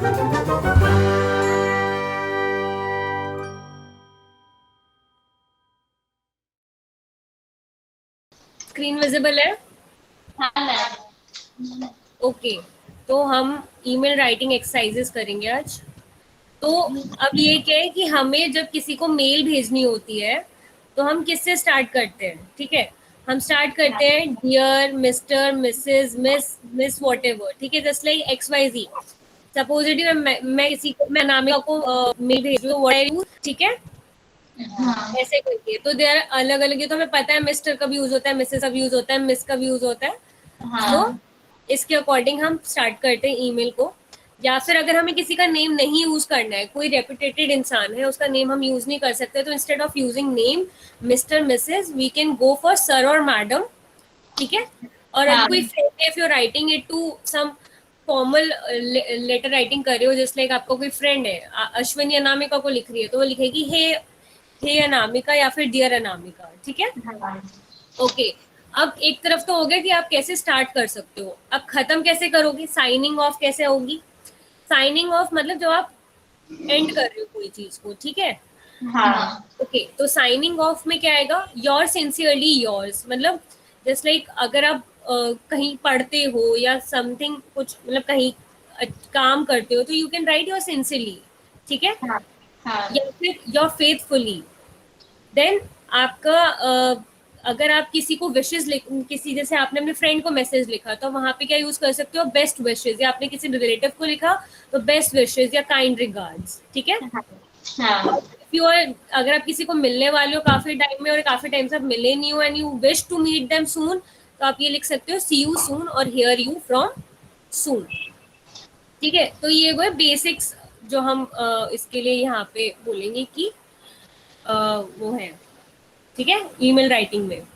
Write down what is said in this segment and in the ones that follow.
Screen visible है? हाँ ma'am. Okay, तो हम ईमेल राइटिंग एक्सरसाइजेस करेंगे आज। तो अब ये क्या है कि हमें जब किसी को मेल भेजनी होती है तो हम किससे स्टार्ट करते हैं? ठीक है, हम स्टार्ट करते हैं dear, mister, missus, miss whatever. ठीक है, जस्ट लाइक XYZ। सपोजिटली मैं किसी को, मैं अनामिका को मेल भेज रही हूँ, ठीक है, हाँ ऐसे करके। तो देर अलग अलग, ये तो हमें पता है मिस्टर कब यूज होता है, मिसेस कब यूज होता है, मिस कब यूज होता है। तो हाँ इसके अकॉर्डिंग हम स्टार्ट करते हैं ईमेल को। या फिर अगर हमें किसी का नेम नहीं यूज करना है, कोई रेपुटेटेड इंसान है, उसका नेम हम यूज नहीं कर सकते, तो instead of using name mister, missus, we can go for sir और मैडम। ठीक है, और अगर हाँ कोई फ्रेंड है, if you writing it to some formal letter writing कर रहे हो, जस्ट लाइक आपका कोई फ्रेंड है, अश्विनी अनामिका को लिख रही है, तो वो लिखेगी हे अनामिका या फिर डियर अनामिका। ठीक है, हाँ ओके। अब एक तरफ तो हो गया कि आप कैसे स्टार्ट कर सकते हो, अब खत्म कैसे करोगे, साइनिंग ऑफ कैसे होगी? साइनिंग ऑफ मतलब जब आप एंड कर रहे हो कोई चीज को, ठीक है। हाँ ओके, तो साइनिंग ऑफ में क्या आएगा? योर सिंसियरली योर्स, मतलब जस्ट लाइक अगर आप कहीं पढ़ते हो या समथिंग, कुछ मतलब कहीं काम करते हो, तो you can right your sincerely. ठीक है, हाँ हाँ या फिर योर फेथफुली। देन आपका अगर आप किसी को विशेष किसी, जैसे आपने अपने फ्रेंड को मैसेज लिखा, तो वहां पे क्या यूज कर सकते हो? Best wishes. या आपने किसी रिलेटिव को लिखा तो बेस्ट विशेज या काइंड रिगार्ड्स। ठीक है, हाँ इफ यू आर, अगर आप किसी को मिलने वाले हो काफी टाइम में और काफी टाइम से आप मिले नहीं हो and you wish to meet them soon, तो आप ये लिख सकते हो सी यू सून और हियर यू फ्रॉम सून। ठीक है, तो ये वो है बेसिक्स जो हम इसके लिए यहाँ पे बोलेंगे कि वो है। ठीक है, ईमेल राइटिंग में। एक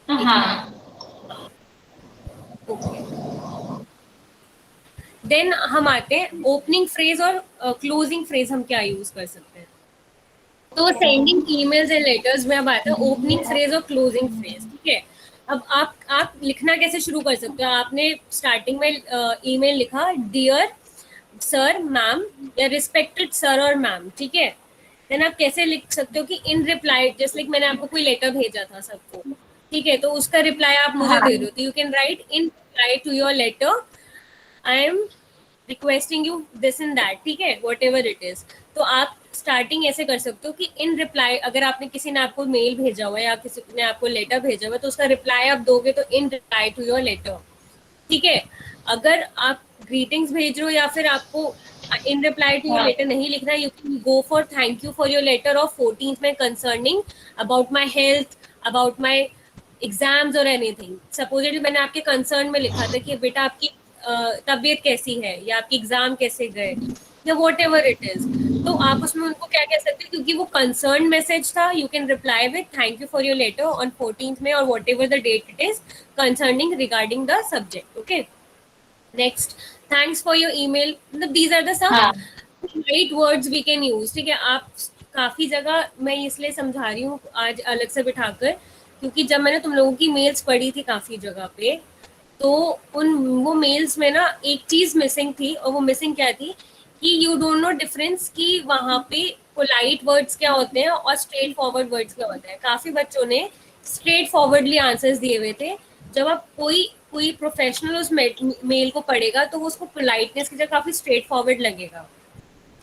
हाँ ओके, देन हम आते हैं ओपनिंग फ्रेज और क्लोजिंग फ्रेज हम क्या यूज कर सकते हैं। तो सेंडिंग ईमेल्स एंड लेटर्स में अब आता है ओपनिंग फ्रेज और क्लोजिंग फ्रेज। ठीक है, अब आप लिखना कैसे शुरू कर सकते हो? आपने स्टार्टिंग में ईमेल लिखा डियर सर, मैम, या रिस्पेक्टेड सर और मैम। ठीक है, देन आप कैसे लिख सकते हो कि इन रिप्लाई, जस्ट लाइक मैंने आपको कोई लेटर भेजा था सबको, ठीक है, तो उसका रिप्लाई आप मुझे दे रहे हो, तो you can write in reply to your letter I am requesting you this in that. ठीक है, वॉट एवर इट इज। तो आप स्टार्टिंग ऐसे कर सकते हो कि इन रिप्लाई, अगर आपने किसी ने आपको मेल भेजा हुआ है या किसी ने आपको लेटर भेजा हुआ है, तो उसका रिप्लाई आप दोगे तो in reply to your letter. ठीक है, अगर आप ग्रीटिंग्स भेज रहे हो या फिर आपको in reply to your letter नहीं लिखना, you can go for thank you for your letter of 14th में concerning about my health, about my exams और एनीथिंग। सपोजिटली मैंने आपके कंसर्न में लिखा था कि बेटा आपकी तबीयत कैसी है या आपके एग्जाम कैसे गए या वॉट एवर इट इज, तो आप उसमें उनको क्या कह सकते हैं, क्योंकि वो कंसर्न मैसेज था, you can reply with thank you for your letter on 14th में और whatever the date it is concerning regarding the subject. Okay, next, thanks for your email, मतलब दीज आर द सम हाँ right words we can use. ठीक है, आप काफी जगह, मैं इसलिए समझा रही हूँ आज अलग से बिठाकर, क्योंकि जब मैंने तुम लोगों की मेल्स पढ़ी थी काफी जगह पे, तो उन वो मेल्स में ना एक चीज मिसिंग थी, और वो मिसिंग क्या थी कि यू डोंट नो डिफरेंस कि वहां पे पोलाइट वर्ड्स क्या होते हैं और स्ट्रेट फॉरवर्ड वर्ड्स क्या होते हैं। काफी बच्चों ने स्ट्रेट फॉरवर्डली आंसर्स दिए हुए थे। जब आप कोई कोई प्रोफेशनल उस मेल को पढ़ेगा तो वो उसको पोलाइटनेस की जगह काफी स्ट्रेट फॉरवर्ड लगेगा।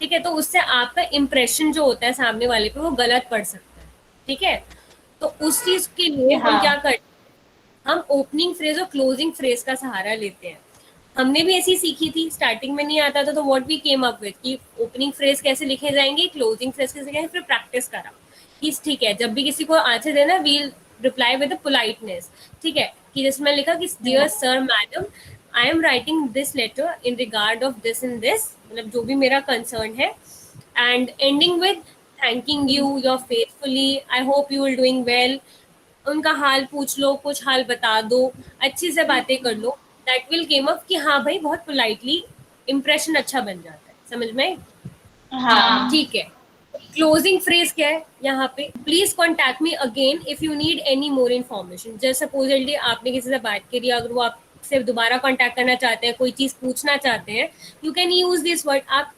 ठीक है, तो उससे आपका इम्प्रेशन जो होता है सामने वाले पे वो गलत पड़ सकता है। ठीक है, तो उस चीज के लिए हम क्या हाँ करते हैं, हम ओपनिंग फ्रेज और क्लोजिंग फ्रेज का सहारा लेते हैं। हमने भी ऐसी सीखी थी, स्टार्टिंग में नहीं आता था, तो what we came up with कि ओपनिंग फ्रेज कैसे लिखे जाएंगे, क्लोजिंग फ्रेज कैसे लिखेंगे, फिर प्रैक्टिस करा कि ठीक है जब भी किसी को आंसर देना वील रिप्लाई विद पोलाइटनेस। ठीक है, कि जैसे मैं लिखा कि dear sir madam, I am writing this letter in regard of this in this, मतलब जो भी मेरा कंसर्न है, and ending with thanking you your faithfully, I hope you will doing well. उनका हाल पूछ लो, कुछ हाल बता दो, अच्छी से बातें कर लो, दैट विल केम अप कि हाँ भाई बहुत पोलाइटली इम्प्रेशन अच्छा बन जाता है। समझ में? हाँ ठीक है, क्लोजिंग फ्रेज क्या है यहाँ पे? Please contact me again if you need any more information. जैसे सपोजली आपने किसी से बात करी, अगर वो आप से दोबारा कांटेक्ट करना चाहते हैं, कोई चीज पूछना चाहते हैं, you can use this word. आप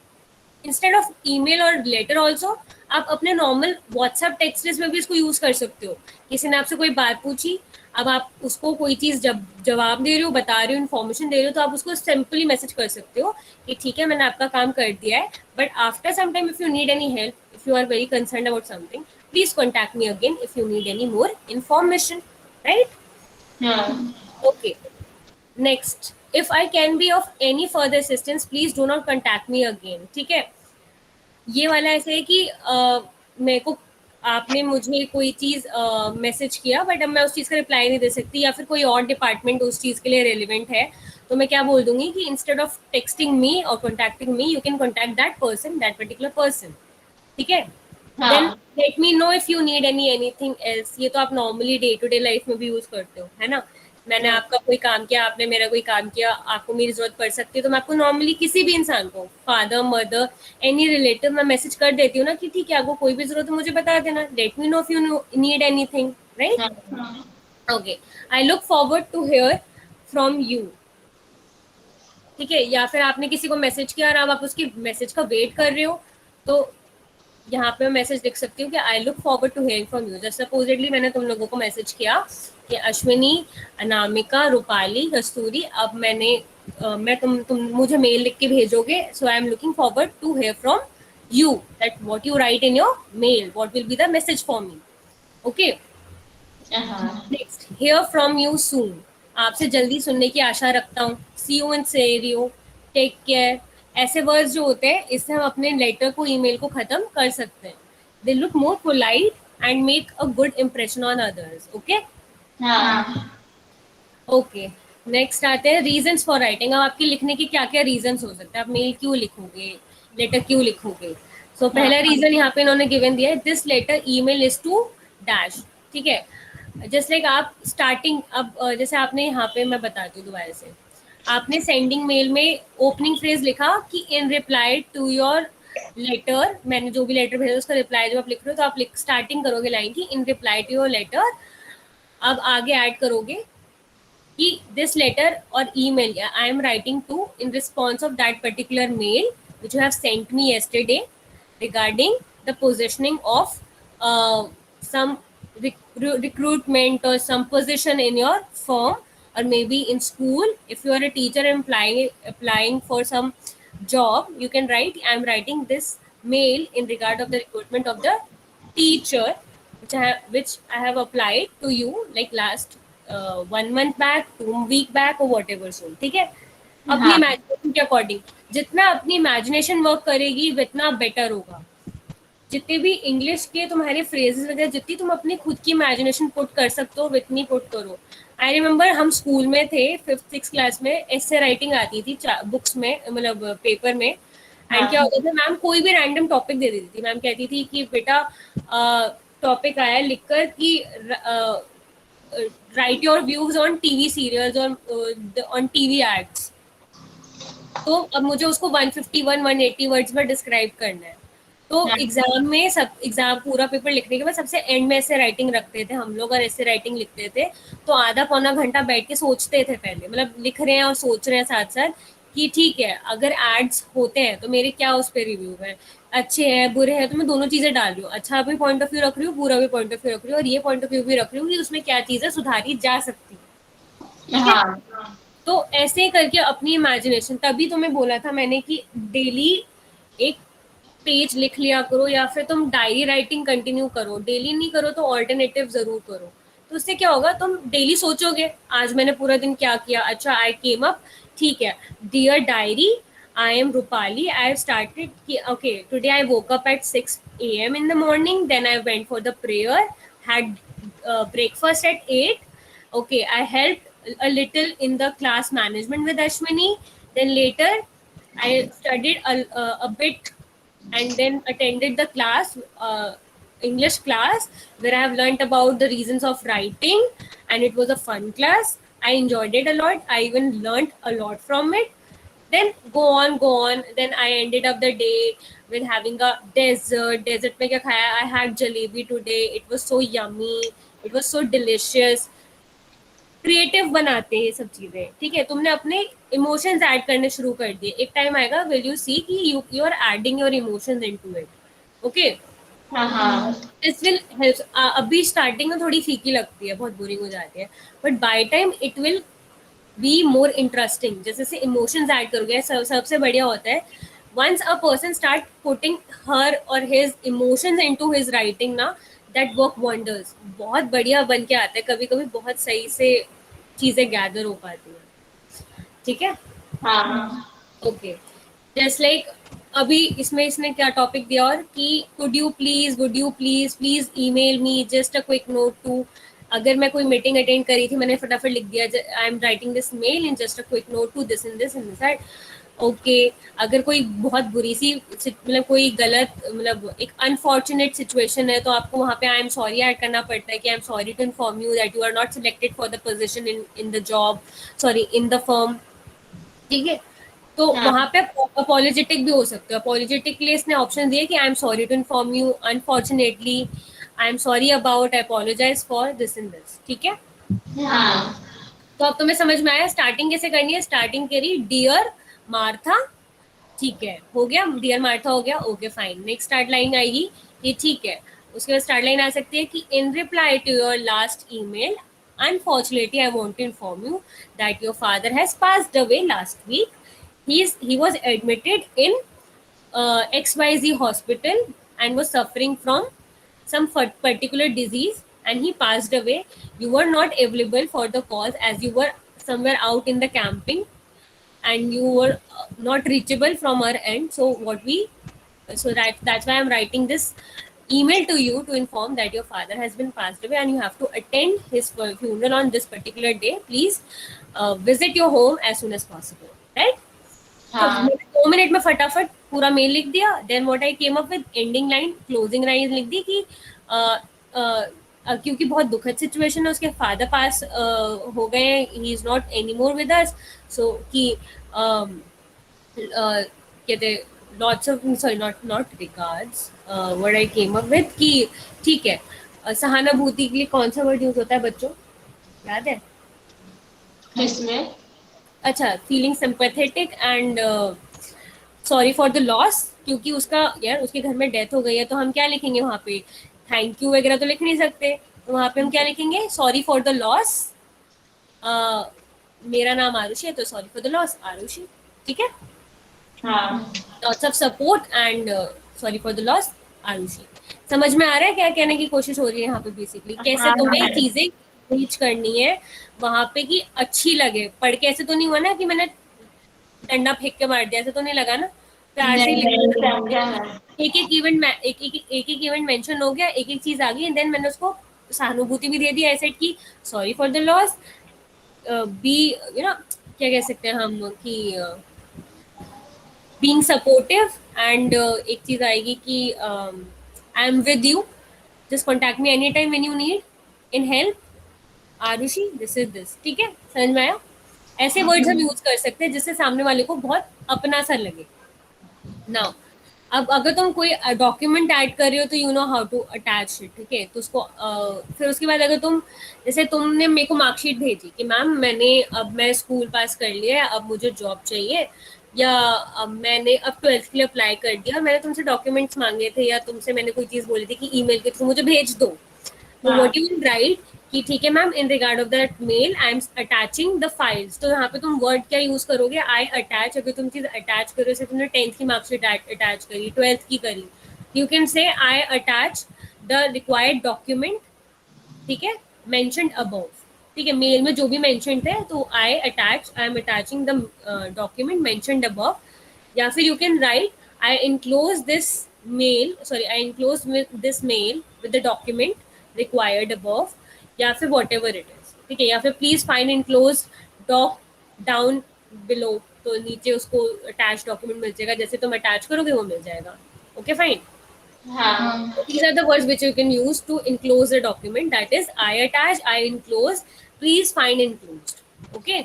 इंस्टेड ऑफ ईमेल और लेटर ऑल्सो आप अपने नॉर्मल व्हाट्सएप टेक्स्ट में भी इसको यूज कर सकते हो. किसी ने आपसे कोई बात पूछी, अब आप उसको कोई चीज जब जवाब दे रहे हो, बता रहे हो, इन्फॉर्मेशन दे रहे हो, तो आप उसको सिंपली मैसेज कर सकते हो कि ठीक है मैंने आपका काम कर दिया है, but after some time if you need any help, if you are very concern about something, please contact me again if you need any more information. Right? Okay. Next, if I can be of any further assistance, please do not contact me again. ठीक है? ये वाला ऐसे है कि मेरे को आपने मुझे कोई चीज मैसेज किया, बट अब मैं उस चीज का रिप्लाई नहीं दे सकती, या फिर कोई और डिपार्टमेंट उस चीज के लिए रेलिवेंट है, तो मैं क्या बोल दूंगी कि इंस्टेड ऑफ टेक्सटिंग मी और contacting me, you can contact that person, that particular person. ठीक है? Then let me know if you need anything else. ये तो आप normally day to day life में भी यूज करते हो, है ना? मैंने आपका कोई काम किया, आपने मेरा कोई काम किया, आपको मेरी जरूरत पड़ सकती है, तो मैं आपको नॉर्मली किसी भी इंसान को, फादर, मदर, एनी रिलेटिव, मैं मैसेज कर देती हूँ ना कि ठीक है आपको कोई भी जरूरत है मुझे बता देना, let me know if you need anything. Right? Okay. I look forward to hear from you. ठीक है? या फिर आपने किसी को मैसेज किया और अब आप उसकी मैसेज का वेट कर रहे हो, तो यहाँ पे मैं मैसेज लिख सकती हूँ कि I look forward to hearing from you. जैसे सपोजिटली मैंने तुम लोगों को मैसेज किया कि अश्विनी, अनामिका, रूपाली, कस्तूरी, अब मैं तुम मुझे मेल लिख के भेजोगे, so I am looking forward to hear from you that what you write in your mail, what will be the message for me. Okay. Next, hear from you soon. आपसे जल्दी सुनने की आशा रखता हूँ. See you and say you, take care. ऐसे words जो होते हैं, इससे हम अपने लेटर को, ईमेल को खत्म कर सकते हैं. They look more polite and make a good impression on others. Okay. Okay. Next आते हैं रीजंस फॉर राइटिंग. अब आपके लिखने के क्या क्या रीजंस हो सकते हैं. आप मेल क्यों लिखोगे, लेटर क्यों लिखोगे? सो पहला रीजन यहाँ पे इन्होंने गिवन दिया है, this letter email is to dash. ठीक है? जस्ट लाइक आप स्टार्टिंग, अब जैसे आपने यहाँ पे, मैं बताती हूँ दोबारा से, आपने सेंडिंग मेल में ओपनिंग फ्रेज लिखा कि in reply to your letter, मैंने जो भी लेटर भेजा उसका रिप्लाई जब आप लिख रहे हो, तो आप स्टार्टिंग करोगे लाइन की in reply to your letter. अब आगे ऐड करोगे कि दिस लेटर और email I am writing to in response of that particular mail which you have sent me yesterday regarding the positioning of some recruitment or some position in your firm, or maybe in school. If you are a teacher and applying for some job, you can write, I am writing this mail in regard of the recruitment of the teacher which I have applied to you like last 1 month back, 2 week back or whatever. So ठीक है? अपनी imagination के according, जितना अपनी imagination work करेगी उतना better होगा. जितने भी इंग्लिश के तुम्हारे फ्रेजेस वगैरह, जितनी तुम अपनी खुद की इमेजिनेशन पुट कर सकते हो उतनी पुट करो. आई रिमेम्बर हम स्कूल में थे 5th-6th क्लास में, ऐसे राइटिंग आती थी बुक्स में, मतलब पेपर में. एंड क्या होता था, मैम कोई भी रैंडम टॉपिक दे देती थी. मैम कहती थी कि बेटा टॉपिक आया लिखकर कि write your views on TV serials और ऑन टीवी एड्स. तो अब मुझे उसको 150-180 वर्ड्स में डिस्क्राइब करना है. तो एग्जाम में एग्जाम पूरा पेपर लिखने के बाद सबसे एंड में ऐसे राइटिंग रखते थे हम लोग, और ऐसे राइटिंग लिखते थे. तो आधा पौना घंटा बैठ के सोचते थे पहले, मतलब लिख रहे हैं और सोच रहे हैं साथ साथ कि ठीक है अगर एड्स होते हैं तो मेरे क्या उस पर रिव्यू है, अच्छे हैं बुरे हैं, तो मैं दोनों चीजें डाल रही हूँ. अच्छा भी पॉइंट ऑफ व्यू रख रही हूँ, बुरा भी पॉइंट ऑफ व्यू रख रही हूँ, और ये पॉइंट ऑफ व्यू भी रख रही हूँ कि उसमें क्या चीजें सुधारी जा सकती है. तो ऐसे ही करके अपनी इमेजिनेशन, तभी तुम्हें बोला था मैंने कि डेली एक पेज लिख लिया करो, या फिर तुम डायरी राइटिंग कंटिन्यू करो. डेली नहीं करो तो ऑल्टरनेटिव जरूर करो. तो उससे क्या होगा, तुम डेली सोचोगे आज मैंने पूरा दिन क्या किया. अच्छा आई केम अप, ठीक है, dear diary, I am Rupali, I have started, okay today I woke up at 6 AM in the morning, then I went for the prayer, had breakfast at 8. Okay, I helped a little in the class management with Ashwini. Then later I studied a bit and then attended the class, English class, where I have learnt about the reasons of writing, and it was a fun class. I enjoyed it a lot. I even learnt a lot from it. Then go on. Then I ended up the day with having a dessert. Dessert mein kya khaya? I had jalebi today. It was so yummy. It was so delicious. Creative बनाते हैं ये सब चीजें, ठीक है। तुमने अपने emotions add करने शुरू कर दिए, एक टाइम आएगा विल यू सी कि you are adding your emotions into it, okay. हाँ दिस विल हेल्प। अभी स्टार्टिंग में थोड़ी फीकी लगती है, बहुत बोरिंग हो जाती है, but by time it will be more interesting. जैसे से इमोशंस ऐड करोगे, सबसे बढ़िया होता है once a person start putting her और his emotions into his writing ना, दैट वर्क वंडर्स, बहुत बढ़िया बन के आता है। कभी कभी बहुत सही से चीजें गैदर हो पाती हैं, ठीक है। हाँ ओके, जस्ट लाइक अभी इसमें इसने क्या टॉपिक दिया, और कि would you please please email me just a quick note to. अगर मैं कोई मीटिंग अटेंड करी थी, मैंने फटाफट लिख दिया I am writing this mail in just a quick note to this in this in this, okay. अगर कोई बहुत बुरी सी मतलब कोई गलत मतलब एक अनफॉर्चुनेट सिचुएशन है, तो आपको वहाँ पे आई एम सॉरी ऐड करना पड़ता है कि I am sorry to inform you that you are not selected for the position in the job, sorry in the firm, ठीक है। तो वहां पे अपोलोजेटिक भी हो सकते हो। अपोलोजेटिक के लिए इसने ऑप्शन दिए कि I am sorry to inform you, unfortunately I am sorry about, I apologise for this in this, ठीक है। हाँ तो अब तुम्हें समझ में आया स्टार्टिंग कैसे करनी है। स्टार्टिंग करी डियर मार्था, ठीक है, हो गया, डियर मार्था हो गया, okay fine. Next start line आएगी, ये ठीक है। उसके बाद स्टार्ट लाइन आ सकती है कि in reply to your last email unfortunately I want to inform you that your father has passed away last week, he was admitted in XYZ hospital and was suffering from some particular disease and he passed away. You were not available for the cause as you were somewhere out in the camping and you were not reachable from our end. So what we so that's why I'm writing this email to you to inform that your father has been passed away and you have to attend his funeral on this particular day. Please visit your home as soon as possible, right? तो हाँ मैंने 2 minute में फटाफट पूरा mail लिख दिया। Then what I came up with ending line, closing line लिख दी कि क्योंकि बहुत दुखद सिचुएशन है, उसके फादर पास हो गए, he is not any more with us, so कि कहते lots of sorry not not regards, what I came up with कि ठीक है, सहानुभूति के लिए कौन सा वर्ड यूज होता है बच्चों, याद है? किसमें? अच्छा, feeling sympathetic and sorry for the loss, क्योंकि उसका यार उसके घर में डेथ हो गई है, तो हम क्या लिखेंगे वहाँ पे, थैंक यू वगैरह तो लिख नहीं सकते, तो वहाँ पे हम क्या लिखेंगे, सॉरी फॉर द लॉस, मेरा नाम आरुषि है तो sorry for the loss Aarushi, ठीक है। हाँ lots of support and sorry for the loss Aarushi. समझ में आ रहा है क्या कहने की कोशिश हो रही है यहाँ पे, बेसिकली कैसे हाँ तुम्हें चीजें रीच करनी है वहां पे कि अच्छी लगे। पढ़ के ऐसे तो नहीं हुआ ना कि मैंने डंडा फेंक के मार दिया, ऐसे तो नहीं लगा ना, प्यार से नहीं नहीं समझा मैं। एक एक इवेंट मेंशन हो गया, एक एक चीज आ गई, देन मैंने उसको सहानुभूति भी दे दी, ऐसे कि sorry for the loss, be you know क्या कह सकते हैं हम कि बीइंग सपोर्टिव एंड एक चीज आएगी कि I am with you, just contact me any time when you need in help Aarushi, this is this, ठीक है, समझ में आया? ऐसे वर्ड्स हम यूज कर सकते हैं जिससे सामने वाले को बहुत अपना सा लगे। नाउ अब अगर तुम कोई डॉक्यूमेंट ऐड कर रहे हो तो you know how to attach it, ठीक है। तो उसको फिर उसके बाद अगर तुम जैसे तुमने मेरे को मार्कशीट भेजी कि मैम मैं स्कूल पास कर लिया है, अब मुझे जॉब चाहिए, या अब मैंने अब 12th के लिए अप्लाई कर दिया, मैंने तुमसे डॉक्यूमेंट्स मांगे थे या तुमसे मैंने कोई चीज़ बोली थी कि ईमेल के थ्रू मुझे भेज दो, तो व्हाट यू विल राइट कि ठीक है ma'am, in regard of that mail I am attaching the files. तो यहाँ पे तुम वर्ड क्या यूज करोगे, आई अटैच। अगर तुम चीज अटैच करो, जैसे तुमने 10th की मार्कशीट अटैच करी, 12th की करी, you can say I attach the required document, ठीक है, मेंशन्ड अबव, ठीक है, मेल में जो भी मेंशन थे, तो I am attaching the document mentioned above. या फिर you can write I enclose this mail, sorry I enclose this mail with the document required above, या फिर वॉट एवर इट इज, ठीक है। या फिर please find enclose doc down below, तो नीचे उसको अटैच डॉक्यूमेंट मिल जाएगा, जैसे तुम अटैच करोगे वो मिल जाएगा, ओके फाइन। हाँ These are the words which you can use to enclose a document. That is, I attach, I enclose. Please find enclosed. Okay.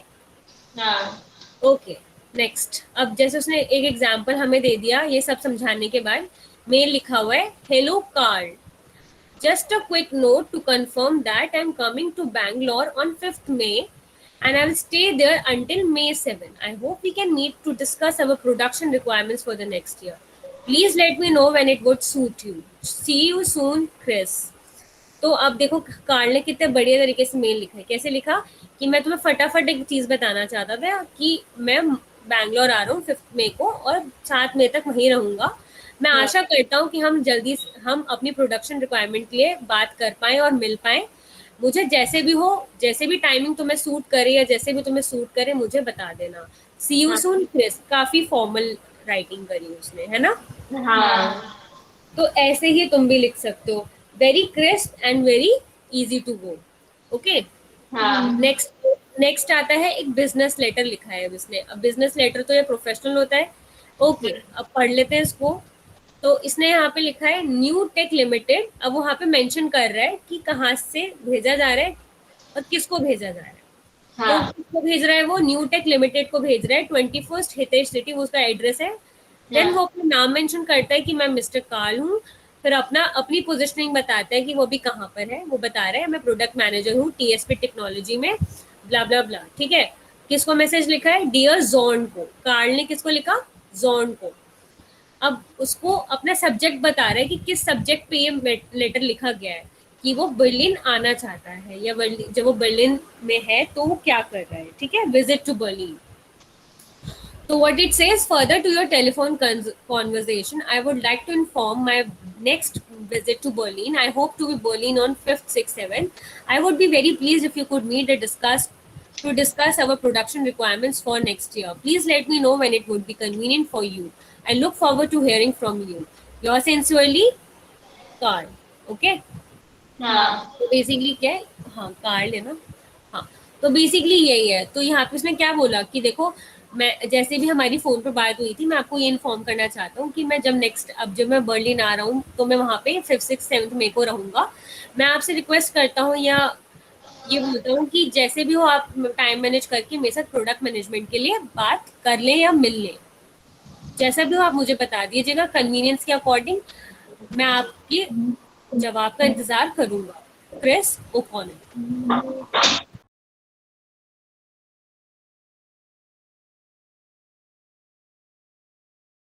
हाँ Okay. नेक्स्ट, अब जैसे उसने एक एग्जाम्पल हमें दे दिया, ये सब समझाने के बाद मेल लिखा हुआ है hello Karl, Just a quick note to confirm that I'm coming to Bangalore on 5th May and I will stay there until May 7. I hope we can meet to discuss our production requirements for the next year. Please let me know when it would suit you. See you soon, Chris. तो अब देखो Karl ने कितने बढ़िया तरीके से mail लिखा है. कैसे लिखा कि मैं तुम्हें फटाफट एक चीज बताना चाहता था कि मैं बैंगलोर आ रहा हूँ 5 मई को और 7 मई तक वहीं रहूंगा. मैं आशा करता हूँ कि हम अपनी प्रोडक्शन रिक्वायरमेंट के लिए बात कर पाए और मिल पाए. मुझे जैसे भी हो, जैसे भी टाइमिंग तुम्हें सूट करे या जैसे भी तुम्हें सूट करे मुझे बता देना. सी यू सून क्रिस. काफी फॉर्मल राइटिंग करी उसने, है ना. हाँ. तो ऐसे ही तुम भी लिख सकते हो. Very crisp and very easy to go. Okay. हाँ. नेक्स्ट आता है एक बिजनेस लेटर लिखा है इसने. अब बिजनेस लेटर तो ये प्रोफेशनल होता है. ओके, अब पढ़ लेते हैं इसको. तो इसने यहाँ पे लिखा है न्यू टेक लिमिटेड. अब वहाँ पे मेंशन कर रहा है कि कहाँ से भेजा जा रहा है और किसको भेजा जा रहा है. तो किसको भेज रहा है, वो न्यू टेक लिमिटेड को भेज रहा है. 21 हितेश सिटी वो उसका एड्रेस है. देन वो अपना नाम मेंशन करता है कि मैं मिस्टर कार्ल हूँ. फिर अपनी पोजीशनिंग बताता है कि वो भी कहाँ पर है. वो बता रहा है मैं प्रोडक्ट मैनेजर हूँ टीएसपी टेक्नोलॉजी में, ब्ला ब्ला ब्ला. ठीक है. किसको मैसेज लिखा है, डियर जॉन को. कार्ल ने किसको लिखा, जॉन को. अब उसको अपना सब्जेक्ट बता रहा है कि किस सब्जेक्ट पे ये लेटर लिखा गया है, कि वो बर्लिन आना चाहता है या जब वो बर्लिन में है तो वो क्या कर रहा है. ठीक है. Visit to Berlin. So what it says, further to your telephone conversation, I would like to inform my next visit to Berlin. I hope to be Berlin on 5th, 6th, 7th. I would be very pleased if you could meet and discuss our production requirements for next year. Please let me know when it would be convenient for you. I look forward to hearing from you. Yours sincerely, Carl. Okay? हाँ. तो basically क्या है, हाँ Karl है ना. हाँ, तो basically यही है. तो यहाँ पे उसने क्या बोला कि देखो, मैं जैसे भी हमारी फोन पर बात हुई थी, मैं आपको ये इन्फॉर्म करना चाहता हूँ कि मैं जब मैं बर्लिन आ रहा हूँ तो मैं वहाँ पे 5th, 6th, 7th मई को रहूँगा. मैं आपसे रिक्वेस्ट करता हूँ या ये बोलता हूँ कि जैसे भी हो आप टाइम मैनेज करके मेरे साथ प्रोडक्ट मैनेजमेंट के लिए बात कर लें या मिल लें. जैसा भी हो आप मुझे बता दीजिएगा कन्वीनियंस के अकॉर्डिंग. मैं आपके जवाब का इंतजार करूंगा. Chris O'Connor.